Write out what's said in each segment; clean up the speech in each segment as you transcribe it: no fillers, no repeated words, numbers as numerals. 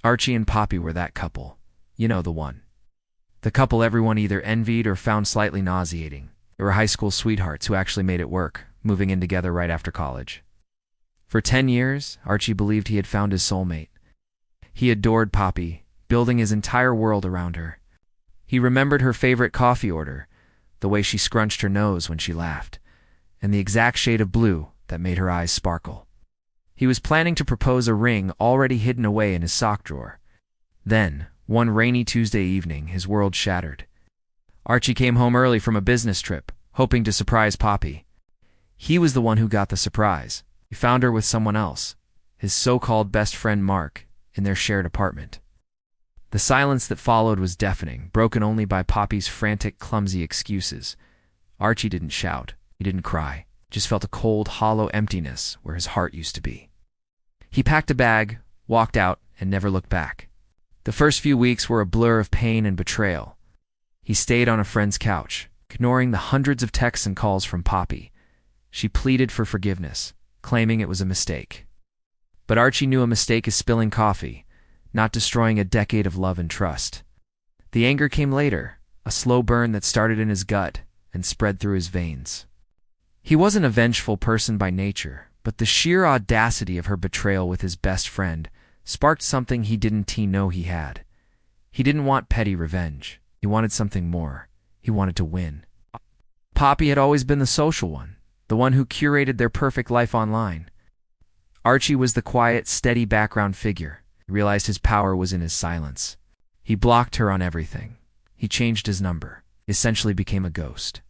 Archie and Poppy were that couple. You know the one. The couple everyone either envied or found slightly nauseating. They were high school sweethearts who actually made it work, moving in together right after college. For 10 years, Archie believed he had found his soulmate. He adored Poppy, building his entire world around her. He remembered her favorite coffee order, the way she scrunched her nose when she laughed, and the exact shade of blue that made her eyes sparkle. He was planning to propose a ring already hidden away in his sock drawer. Then, one rainy Tuesday evening, his world shattered. Archie came home early from a business trip, hoping to surprise Poppy. He was the one who got the surprise. He found her with someone else, his so-called best friend Mark, in their shared apartment. The silence that followed was deafening, broken only by Poppy's frantic, clumsy excuses. Archie didn't shout. He didn't cry. Just felt a cold, hollow emptiness where his heart used to be. He packed a bag, walked out, and never looked back. The first few weeks were a blur of pain and betrayal. He stayed on a friend's couch, ignoring the hundreds of texts and calls from Poppy. She pleaded for forgiveness, claiming it was a mistake. But Archie knew a mistake is spilling coffee, not destroying a decade of love and trust. The anger came later, a slow burn that started in his gut and spread through his veins. He wasn't a vengeful person by nature, but the sheer audacity of her betrayal with his best friend sparked something he didn't know he had. He didn't want petty revenge. He wanted something more. He wanted to win. Poppy had always been the social one, the one who curated their perfect life online. Archie was the quiet, steady background figure. He realized his power was in his silence. He blocked her on everything. He changed his number, essentially became a ghost.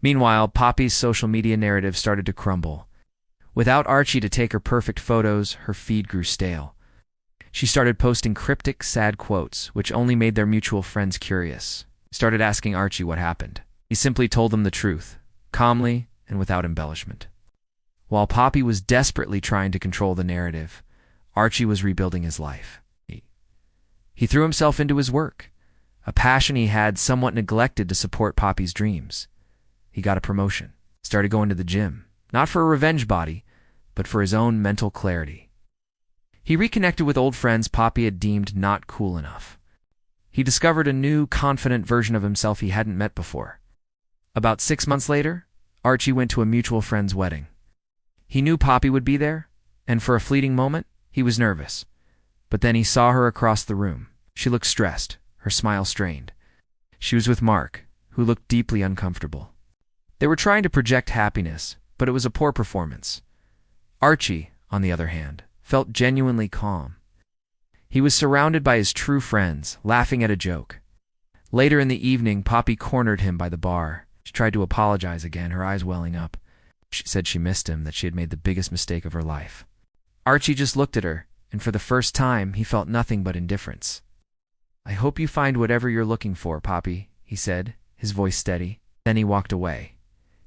Meanwhile, Poppy's social media narrative started to crumble. Without Archie to take her perfect photos, her feed grew stale. She started posting cryptic, sad quotes, which only made their mutual friends curious. They started asking Archie what happened. He simply told them the truth, calmly and without embellishment. While Poppy was desperately trying to control the narrative, Archie was rebuilding his life. He threw himself into his work, a passion he had somewhat neglected to support Poppy's dreams. He got a promotion, started going to the gym, not for a revenge body, but for his own mental clarity. He reconnected with old friends Poppy had deemed not cool enough. He discovered a new, confident version of himself he hadn't met before. About 6 months later, Archie went to a mutual friend's wedding. He knew Poppy would be there, and for a fleeting moment, he was nervous. But then he saw her across the room. She looked stressed, her smile strained. She was with Mark, who looked deeply uncomfortable. They were trying to project happiness, but it was a poor performance. Archie, on the other hand, felt genuinely calm. He was surrounded by his true friends, laughing at a joke. Later in the evening, Poppy cornered him by the bar. She tried to apologize again, her eyes welling up. She said she missed him, that she had made the biggest mistake of her life. Archie just looked at her, and for the first time, he felt nothing but indifference. "I hope you find whatever you're looking for, Poppy," he said, his voice steady. Then he walked away.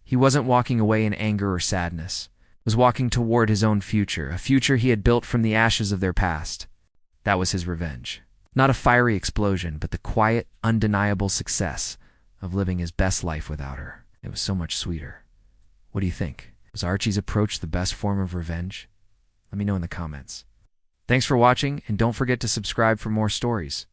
He wasn't walking away in anger or sadness. He was walking toward his own future, a future he had built from the ashes of their past. That was his revenge. Not a fiery explosion, but the quiet, undeniable success of living his best life without her. It was so much sweeter. What do you think? Was Archie's approach the best form of revenge? Let me know in the comments. Thanks for watching, and don't forget to subscribe for more stories.